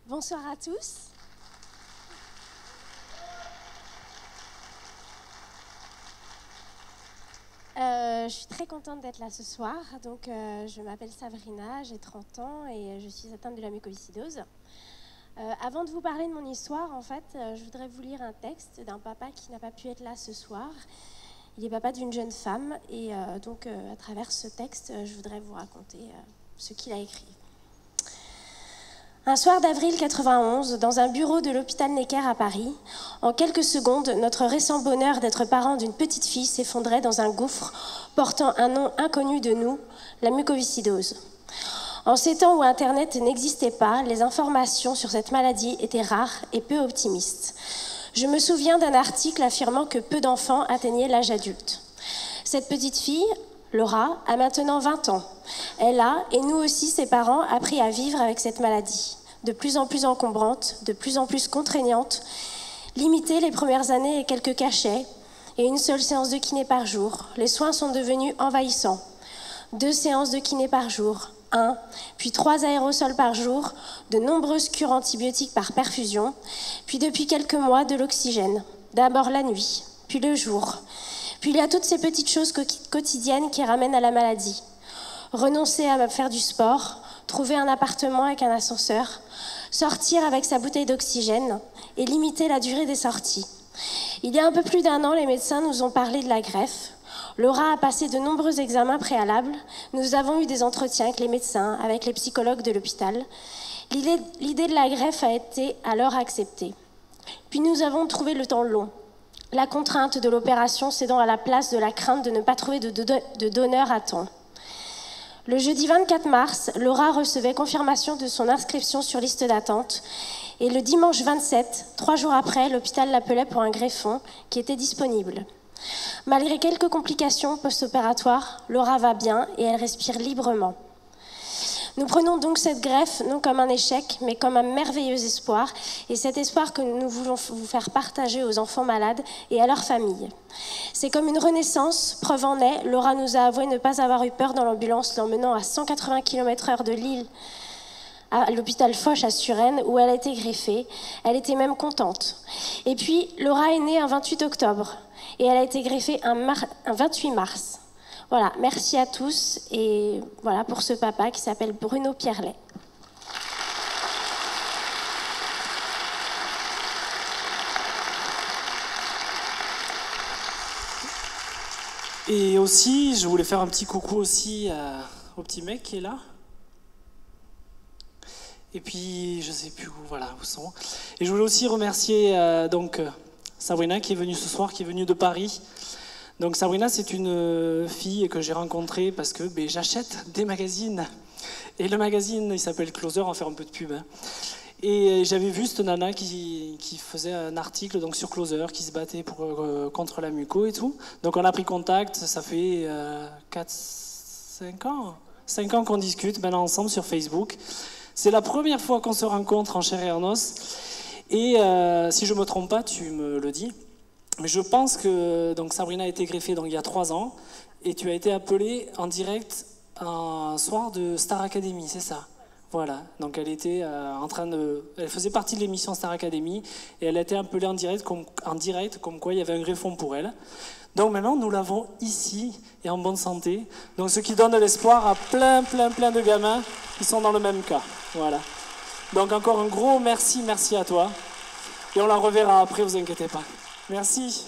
Bonsoir à tous. Je suis très contente d'être là ce soir. Donc, je m'appelle Sabrina, j'ai 30 ans et je suis atteinte de la mucoviscidose. Avant de vous parler de mon histoire, en fait, je voudrais vous lire un texte d'un papa qui n'a pas pu être là ce soir. Il est papa d'une jeune femme et donc, à travers ce texte, je voudrais vous raconter ce qu'il a écrit. Un soir d'avril 91, dans un bureau de l'hôpital Necker à Paris, en quelques secondes, notre récent bonheur d'être parent d'une petite fille s'effondrait dans un gouffre portant un nom inconnu de nous, la mucoviscidose. En ces temps où Internet n'existait pas, les informations sur cette maladie étaient rares et peu optimistes. Je me souviens d'un article affirmant que peu d'enfants atteignaient l'âge adulte. Cette petite fille, Laura, a maintenant 20 ans. Elle a, et nous aussi, ses parents, appris à vivre avec cette maladie. De plus en plus encombrante, de plus en plus contraignante, limitée les premières années et quelques cachets, et une seule séance de kiné par jour. Les soins sont devenus envahissants. 2 séances de kiné par jour, 1, puis 3 aérosols par jour, de nombreuses cures antibiotiques par perfusion, puis depuis quelques mois, de l'oxygène. D'abord la nuit, puis le jour. Puis il y a toutes ces petites choses quotidiennes qui ramènent à la maladie. Renoncer à faire du sport, trouver un appartement avec un ascenseur, sortir avec sa bouteille d'oxygène et limiter la durée des sorties. Il y a un peu plus d'1 an, les médecins nous ont parlé de la greffe. Laura a passé de nombreux examens préalables. Nous avons eu des entretiens avec les médecins, avec les psychologues de l'hôpital. L'idée de la greffe a été alors acceptée. Puis nous avons trouvé le temps long. La contrainte de l'opération cédant à la place de la crainte de ne pas trouver de donneur à temps. Le jeudi 24 mars, Laura recevait confirmation de son inscription sur liste d'attente. Et le dimanche 27, 3 jours après, l'hôpital l'appelait pour un greffon qui était disponible. Malgré quelques complications post-opératoires, Laura va bien et elle respire librement. Nous prenons donc cette greffe non comme un échec, mais comme un merveilleux espoir, et cet espoir que nous voulons vous faire partager aux enfants malades et à leurs familles. C'est comme une renaissance, preuve en est, Laura nous a avoué ne pas avoir eu peur dans l'ambulance, l'emmenant à 180 km/h de Lille à l'hôpital Foch à Suresnes, où elle a été greffée. Elle était même contente. Et puis, Laura est née un 28 octobre, et elle a été greffée un 28 mars. Voilà, merci à tous, et voilà pour ce papa qui s'appelle Bruno Pierlet. Et aussi, je voulais faire un petit coucou aussi au petit mec qui est là. Et puis, je sais plus où, voilà, où sont. Et je voulais aussi remercier Sabrina qui est venue ce soir, qui est venue de Paris. Donc Sabrina, c'est une fille que j'ai rencontrée parce que j'achète des magazines. Et le magazine, il s'appelle Closer, on va faire un peu de pub. Hein. Et j'avais vu cette nana qui faisait un article donc, sur Closer, qui se battait contre la muco et tout. Donc on a pris contact, ça fait 5 ans. 5 ans qu'on discute maintenant ensemble sur Facebook. C'est la première fois qu'on se rencontre en chair et en os. Et si je ne me trompe pas, tu me le dis. Mais je pense que donc, Sabrina a été greffée donc, il y a 3 ans et tu as été appelée en direct un soir de Star Academy, c'est ça? Voilà, donc elle était elle faisait partie de l'émission Star Academy et elle a été appelée en direct comme quoi il y avait un greffon pour elle. Donc maintenant nous l'avons ici et en bonne santé, donc ce qui donne de l'espoir à plein de gamins qui sont dans le même cas. Voilà. Donc encore un gros merci à toi et on la reverra après, vous inquiétez pas. Merci.